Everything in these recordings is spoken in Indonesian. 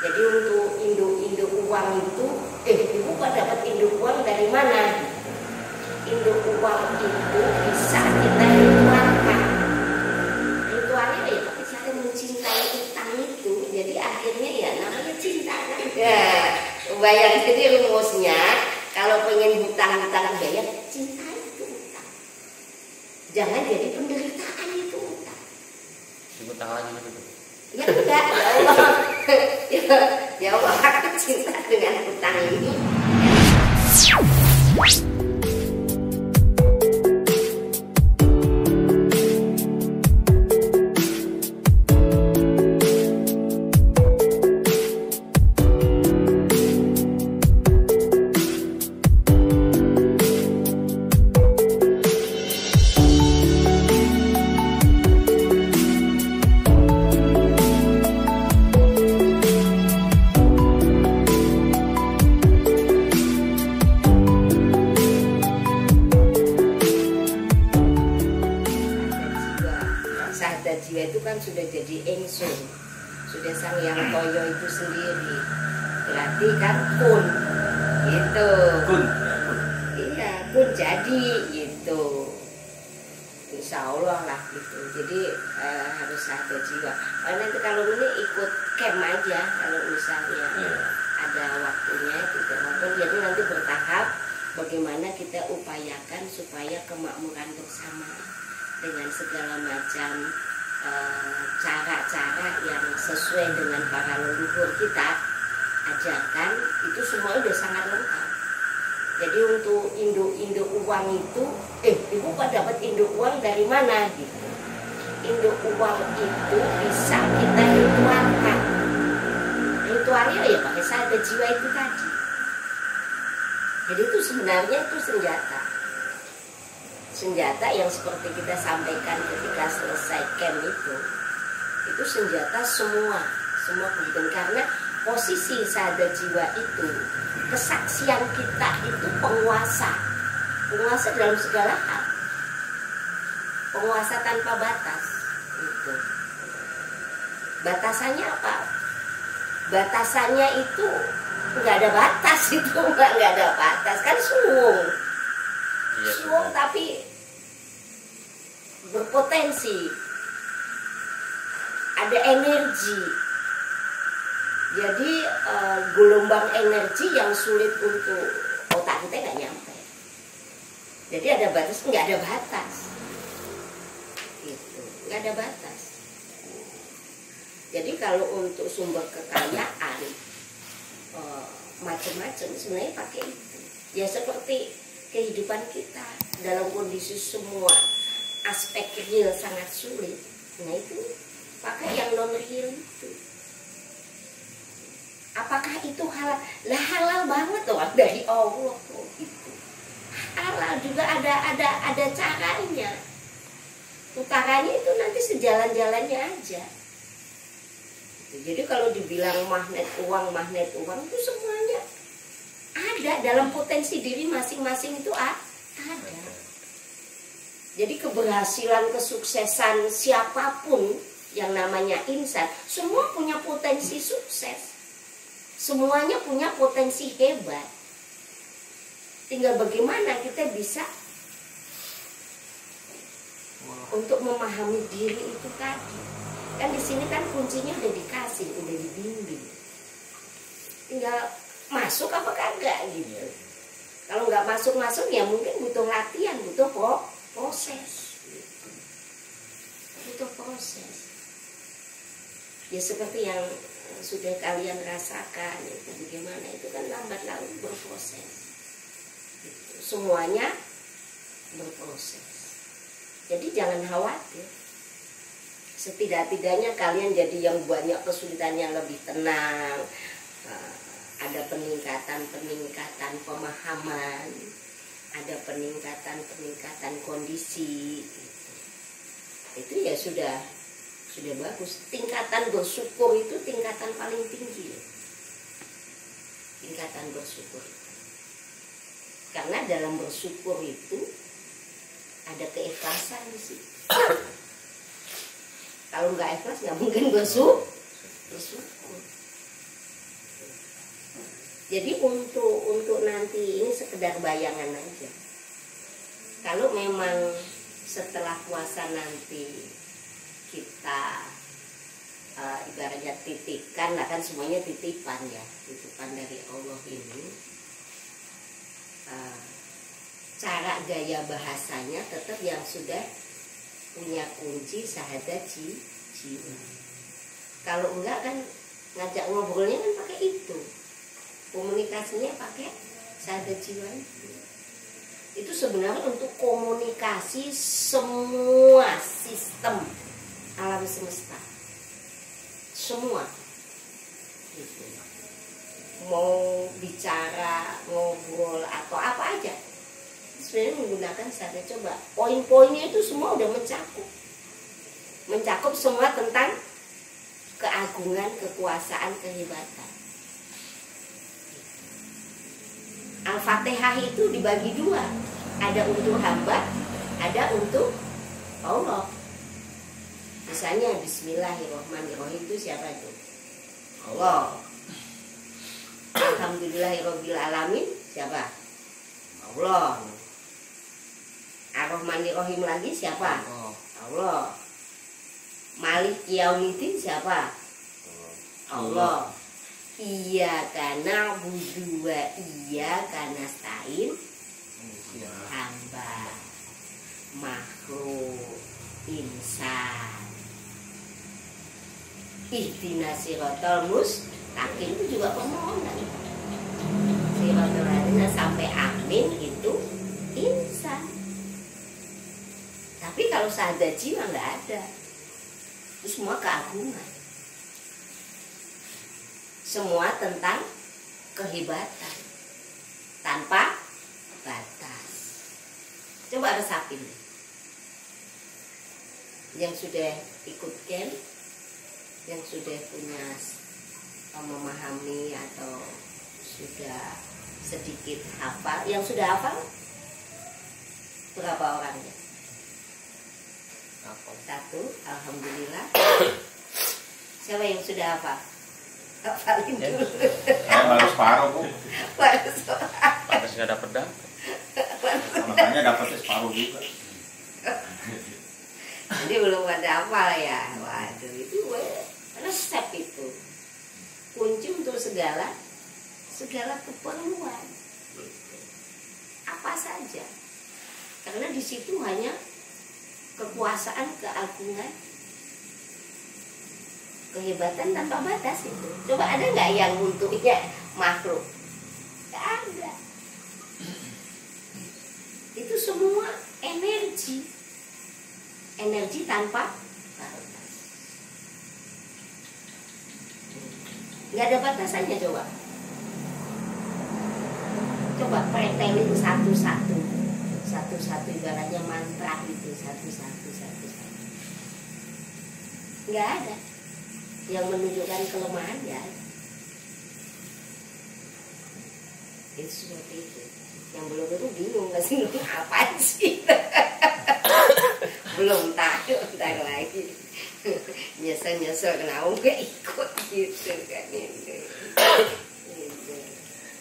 Jadi untuk induk uang itu, ibu kok dapat induk uang dari mana? Induk uang itu bisa kita ritualkan. Ritualnya ya pakai cara mencintai utang itu. Jadi akhirnya ya namanya cinta kan. Ya, bayang jadi rumusnya. Kalau pengen hutang-hutang bayar, cintai itu utang. Jangan jadi penderitaan itu utang. Hutang lagi gitu. Ya enggak, ya Allah. Ya Allah, aku cinta dengan hutang ini. Jiwa itu kan sudah jadi ingsun, sudah sang yang toyo itu sendiri, berarti kan kun, gitu. Kun. Iya, kun jadi gitu. Insya Allah lah gitu. Jadi harus ada jiwa. Nanti kalau ini ikut camp aja, kalau misalnya ada waktunya tidak maupun jadi nanti bertahap bagaimana kita upayakan supaya kemakmuran bersama dengan segala macam cara-cara yang sesuai dengan para leluhur kita ajarkan, itu semua udah sangat lengkap. Jadi untuk induk uang itu, ibu kok dapat induk uang dari mana gitu? Induk uang itu bisa kita ritualkan. Ritualnya ya pakai sada jiwa itu tadi. Jadi itu sebenarnya itu senjata yang seperti kita sampaikan ketika selesai camp itu senjata semua kemudian, karena posisi sada jiwa itu kesaksian kita itu penguasa dalam segala hal, penguasa tanpa batas itu. Batasannya apa? Batasannya itu nggak ada batas, itu nggak ada batas kan, suwung tapi berpotensi, ada energi. Jadi gelombang energi yang sulit untuk otak kita nggak nyampe. Jadi ada batas, nggak ada batas. Gitu, nggak ada batas. Jadi kalau untuk sumber kekayaan macam-macam sebenarnya pakai itu. Ya seperti kehidupan kita dalam kondisi semua aspek real sangat sulit. Nah itu pakai yang non real itu. Apakah itu halal? Lah halal banget loh dari Allah tuh itu. Halal juga ada caranya. Tukarannya itu nanti sejalan-jalannya aja. Jadi kalau dibilang magnet uang itu semuanya ada dalam potensi diri masing-masing itu ada. Jadi keberhasilan, kesuksesan siapapun yang namanya insan, semua punya potensi sukses. Semuanya punya potensi hebat. Tinggal bagaimana kita bisa untuk memahami diri itu tadi. Kan di sini kan kuncinya udah dikasih, udah dibimbing. Tinggal masuk apa kagak gitu. Kalau nggak masuk ya mungkin butuh latihan, butuh proses. Butuh proses. Ya seperti yang sudah kalian rasakan itu bagaimana, itu kan lambat laun berproses. Gitu. Semuanya berproses. Jadi jangan khawatir. Setidak-tidaknya kalian jadi yang banyak kesulitannya lebih tenang. Ada peningkatan pemahaman, ada peningkatan kondisi. Itu ya sudah bagus. Tingkatan bersyukur itu tingkatan paling tinggi. Tingkatan bersyukur. Karena dalam bersyukur itu ada keikhlasan di situ. Kalau nggak ikhlas nggak mungkin bersyukur. Jadi untuk nanti ini sekedar bayangan aja. Kalau memang setelah puasa nanti kita ibaratnya titipkan, lah kan semuanya titipan ya, titipan dari Allah ini. Cara gaya bahasanya tetap yang sudah punya kunci syahadat jiwa. Kalau enggak kan ngajak ngobrolnya kan pakai itu, komunikasinya pakai syahadat jiwa itu sebenarnya untuk komunikasi semua sistem alam semesta, semua gitu. Mau bicara, ngobrol atau apa aja sebenarnya menggunakan syahadat. Coba poin-poinnya itu semua udah mencakup semua tentang keagungan, kekuasaan, kehebatan. Al-Fatihah itu dibagi dua, ada untuk hamba, ada untuk Allah. Misalnya Bismillahirrahmanirrahim itu siapa itu? Allah. Alhamdulillahirabbil alamin siapa? Allah. Ar-Rahmanir-Rahim lagi siapa? Allah. Malik Yaumiddin siapa? Allah. Iyyaka na'budu wa iyyaka nasta'in. Hamba, makhluk, insan. Ihdinas siratal mustaqim itu juga permohonan. Siratal ladzina sampai amin itu insan. Tapi kalau syahadat jiwa nggak ada. Itu semua keagungan. Semua tentang kehebatan tanpa batas. Coba resapin. Yang sudah ikut camp, yang sudah punya memahami atau sudah sedikit hafal, yang sudah hafal berapa orangnya? Satu, alhamdulillah. Siapa yang sudah hafal? Hafalin dulu. Saya baru separuh, Bu. Pantas nggak dapet dah. Makanya dapetnya separuh juga. Jadi belum ada hafal ya. Waduh, itu resep itu. Kunci untuk segala keperluan. Gitu. Apa saja. Karena di situ hanya kekuasaan, keagungan, kehebatan tanpa batas itu. Coba ada nggak yang untuknya makhluk? Nggak ada. Itu semua energi tanpa batas. Nggak ada batasannya. Coba pretelin satu-satu ibaratnya mantra itu satu-satu. Nggak ada yang menunjukkan kelemahan ya. Itu seperti itu. Yang belum itu bingung nggak sih apa sih? Belum tahu, ntar lagi nyesel kenapa nggak ikut gitu kan ini.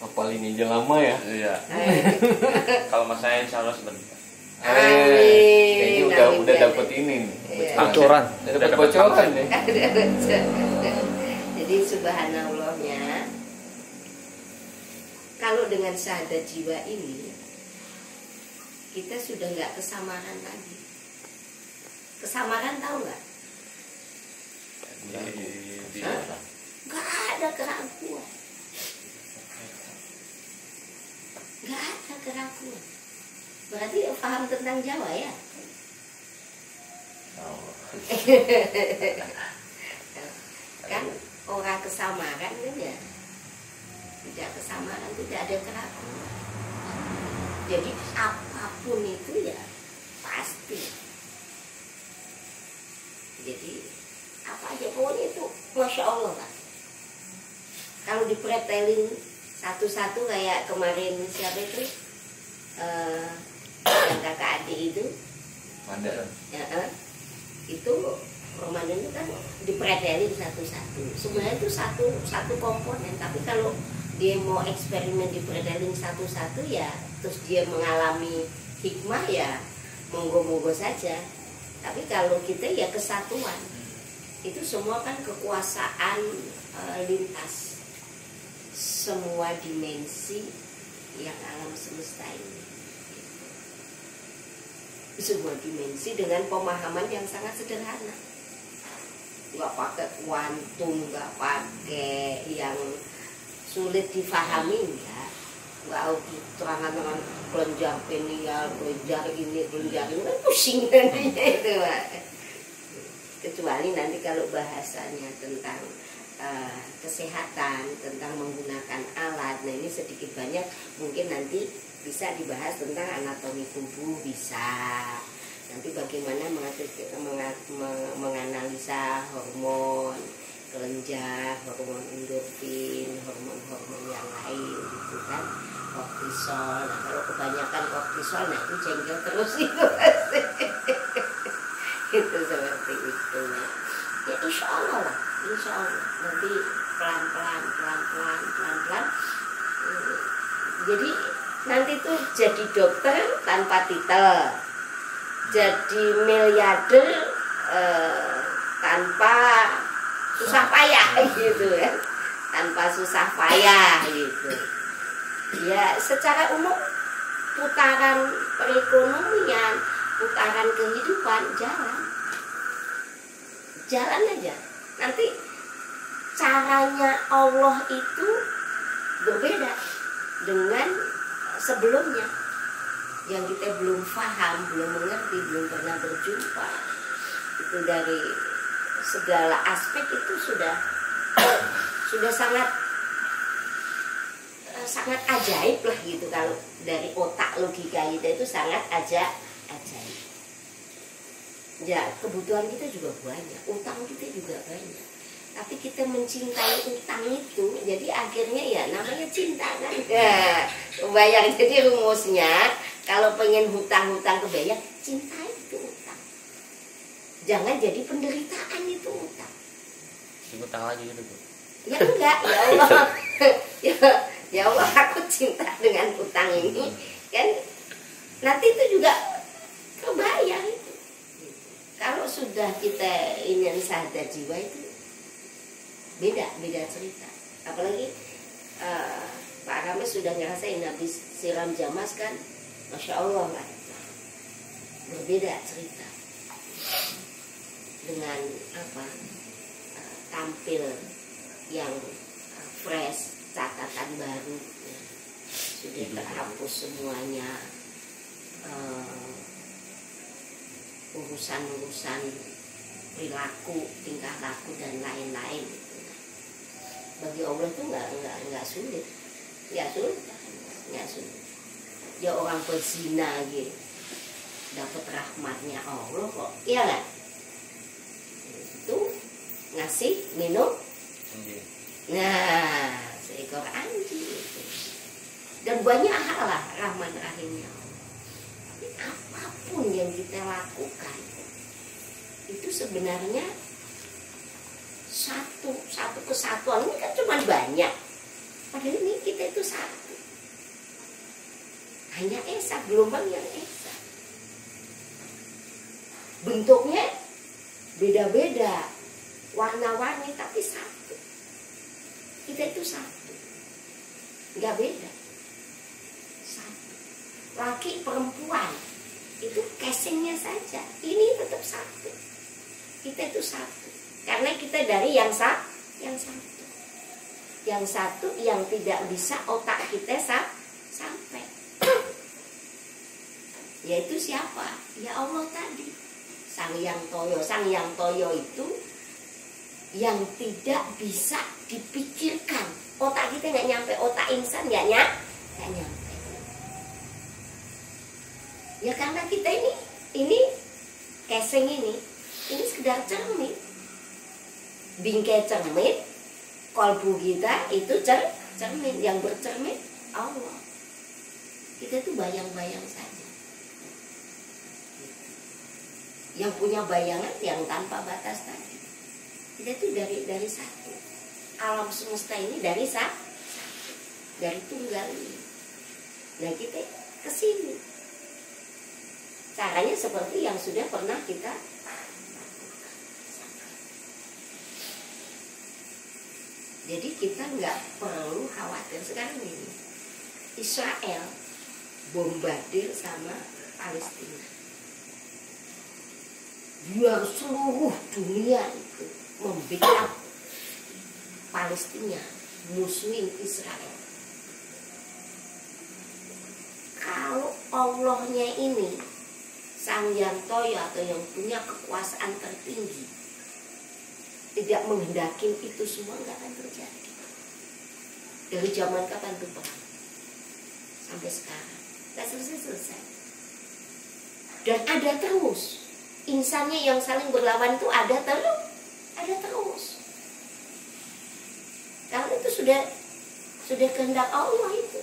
Apal ini aja lama ya? Iya. Kalau mas saya insya Allah sebentar. Kayaknya udah dapet ini nih. Bocoran. Dapet bocoran nih. Jadi subhanallahnya, kalau dengan syahadat jiwa ini kita sudah nggak kesamaran lagi. Kesamaran tahu nggak? Nggak ada keraguan. Nggak ada keraguan. Berarti paham tentang Jawa ya? Kan orang kesamaran kan ya? Tidak kesamaran, tidak ada keraguan. Jadi apapun itu ya pasti. Jadi apa aja pokoknya itu Masya Allah lah. Kalau dipretelin satu-satu kayak kemarin siapa itu yang kakak adik itu Ada. ya, itu Ramadan itu kan dipretelin satu-satu. Sebenarnya itu satu komponen, tapi kalau dia mau eksperimen di predaling satu-satu ya, terus dia mengalami hikmah ya monggo-monggo saja. Tapi kalau kita ya kesatuan, itu semua kan kekuasaan lintas semua dimensi yang alam semesta ini. Sebuah dimensi dengan pemahaman yang sangat sederhana, nggak pakai kuantum, nggak pakai yang sulit difahami, nggak terangkan dengan kelenjar penial, kelenjar ini, kelenjar ini, kan pusing nantinya itu, Pak. Kecuali nanti kalau bahasanya tentang kesehatan, tentang menggunakan alat, nah ini sedikit banyak mungkin nanti bisa dibahas tentang anatomi tubuh, bisa nanti bagaimana menganalisa hormon kelenjar, hormon endorfin, hormon-hormon yang lain gitu kan, kortisol. Nah kalau kebanyakan kortisol, nah itu jengkel terus itu pasti. Itu seperti itu. Ya insya Allah lah, insya Allah nanti pelan-pelan. Jadi nanti tuh jadi dokter tanpa titel, jadi miliarder tanpa susah payah gitu ya, tanpa susah payah gitu ya. Secara umum putaran perekonomian, putaran kehidupan jalan aja. Nanti caranya Allah itu berbeda dengan sebelumnya yang kita belum paham, belum mengerti, belum pernah berjumpa. Itu dari segala aspek itu sudah sangat ajaib lah gitu. Kalau dari otak logika kita itu sangat ajaib. Ya kebutuhan kita juga banyak, utang kita juga banyak. Tapi kita mencintai utang itu, jadi akhirnya ya namanya cinta kan. Ya, bayang, jadi rumusnya kalau pengen hutang kebayang, cintai itu utang. Jangan jadi penderitaan itu utang. Utang lagi gitu, Bu. Ya enggak, ya Allah. ya Allah, aku cinta dengan utang ini. Kan nanti itu juga kebayang itu. Kalau sudah kita ingin sadar jiwa itu beda cerita. Apalagi Pak Rames sudah ngerasain habis siram Jamas kan, Masya Allah lah, berbeda cerita dengan tampil yang fresh, catatan baru ya. Sudah terhapus semuanya urusan perilaku, tingkah laku dan lain-lain gitu. Bagi Allah itu nggak sulit, nggak sulit. Ya orang berzina gitu dapat rahmatnya Allah kok, iya nggak? Itu ngasih minum, nah seekor anjing gitu. Dan banyak hal lah rahmat rahimnya. Tapi apapun yang kita lakukan itu sebenarnya satu kesatuan. Ini kan cuma banyak, padahal ini kita itu satu, hanya esa, gelombang yang esa, bentuknya beda-beda, warna-warni, tapi satu. Kita itu satu, nggak beda, satu. Laki perempuan itu casingnya saja, ini tetap satu. Kita itu satu, karena kita dari yang satu, yang satu yang tidak bisa otak kita sampai. Yaitu siapa? Ya Allah tadi, Sang Yang Toyo itu yang tidak bisa dipikirkan. Otak kita nggak nyampe, otak insan nggak nyampe. Ya karena kita ini casing ini sekedar cermin, bingkai cermin, kolbu kita itu cermin, yang bercermin Allah. Kita tuh bayang-bayang saja. Yang punya bayangan yang tanpa batas tadi. Kita tuh dari satu. Alam semesta ini dari satu. dari tunggal ini. Nah kita kesini. Caranya seperti yang sudah pernah kita jadi kita nggak perlu khawatir. Sekarang ini Israel bombardir sama Palestina. Biar seluruh dunia itu membela Palestina, musuhin Israel. Kalau Allahnya ini Sang Yang Toyo atau yang punya kekuasaan tertinggi tidak menghendaki itu semua, nggak akan terjadi. Dari zaman kapan tuh perang sampai sekarang nggak selesai. Dan ada terus insannya yang saling berlawan itu ada terus. Karena itu sudah kehendak Allah itu.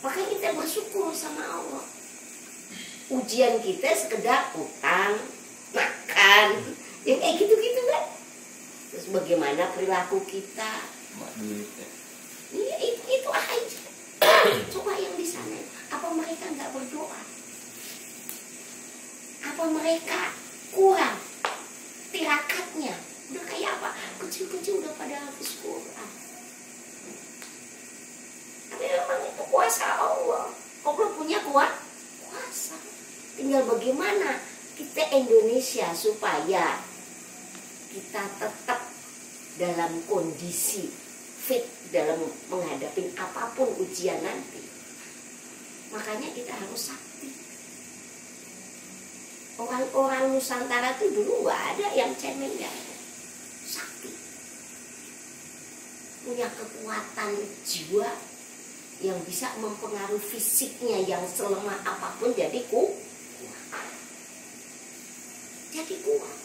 Makanya kita bersyukur sama Allah. Ujian kita sekedar utang, makan, yang kayak gitu-gitu kan. Terus bagaimana perilaku kita? Mak duit ya. Iya, itu aja. Coba yang di sana, apa mereka nggak berdoa? Apa mereka kurang tirakatnya? Udah kayak apa? Kecil-kecil udah pada habis Quran. Tapi memang itu kuasa Allah. Allah punya kuasa. Tinggal bagaimana kita Indonesia supaya kita tetap dalam kondisi fit dalam menghadapi apapun ujian nanti. Makanya kita harus sakti. Orang-orang Nusantara tuh dulu nggak ada yang cemen, nggak ada. Sakti. Punya kekuatan jiwa yang bisa mempengaruhi fisiknya yang selemah apapun jadi kuat. Jadi kuat.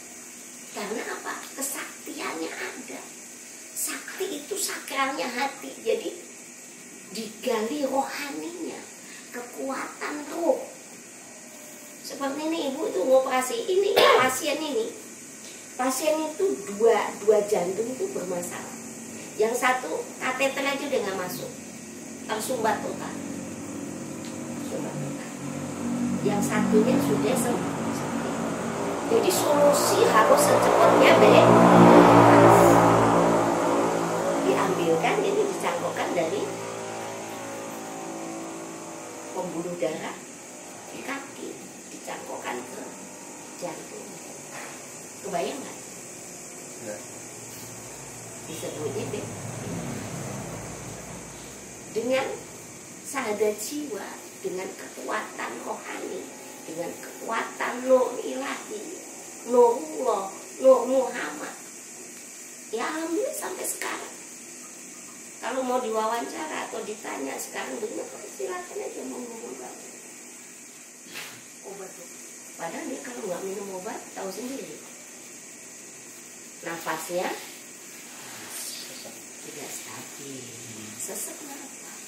Karena apa? Kesaktiannya ada. Sakti itu sakralnya hati. Jadi digali rohaninya, kekuatan roh. Seperti ini ibu itu ngoperasi ini pasien ini. Pasien itu dua jantung itu bermasalah. Yang satu kateter aja udah nggak masuk, tersumbat total. Yang satunya sudah sembuh. Jadi solusi harus secepatnya diambilkan, jadi dicangkokkan dari pembuluh darah di kaki, dicangkokkan ke jantung. Kebayang nggak? Ya. Disebutnya dengan sadar jiwa, dengan kekuatan rohani, dengan kekuatan nur ilahi, nurullah, nur Muhammad. Ya alhamdulillah sampai sekarang. Kalau mau diwawancara atau ditanya sekarang benar, silakan aja mau ngomong obat. Padahal dia kalau nggak minum obat tahu sendiri. Nafasnya tidak stabil, sesak nafas,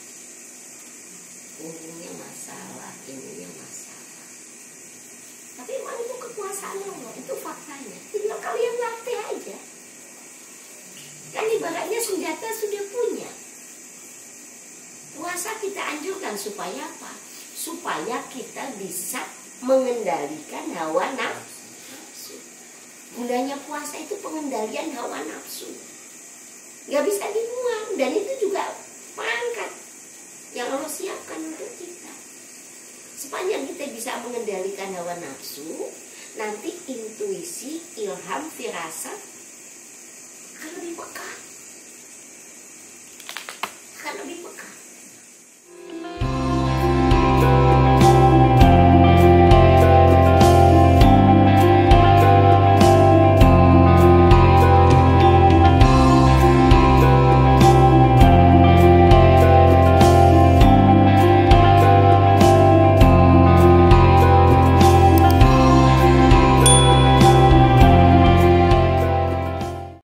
punggungnya masalah, ininya masalah. Tapi emang itu kekuasaan Allah, itu faktanya. Tinggal kalian latih aja. Kan ibaratnya senjata sudah punya. Puasa kita anjurkan supaya apa? Supaya kita bisa mengendalikan hawa nafsu. Gunanya puasa itu pengendalian hawa nafsu. Gak bisa dibuang. Dan itu juga pangkat yang Allah siapkan untuk kita. Sepanjang kita bisa mengendalikan hawa nafsu, nanti intuisi, ilham, firasat akan lebih pekat.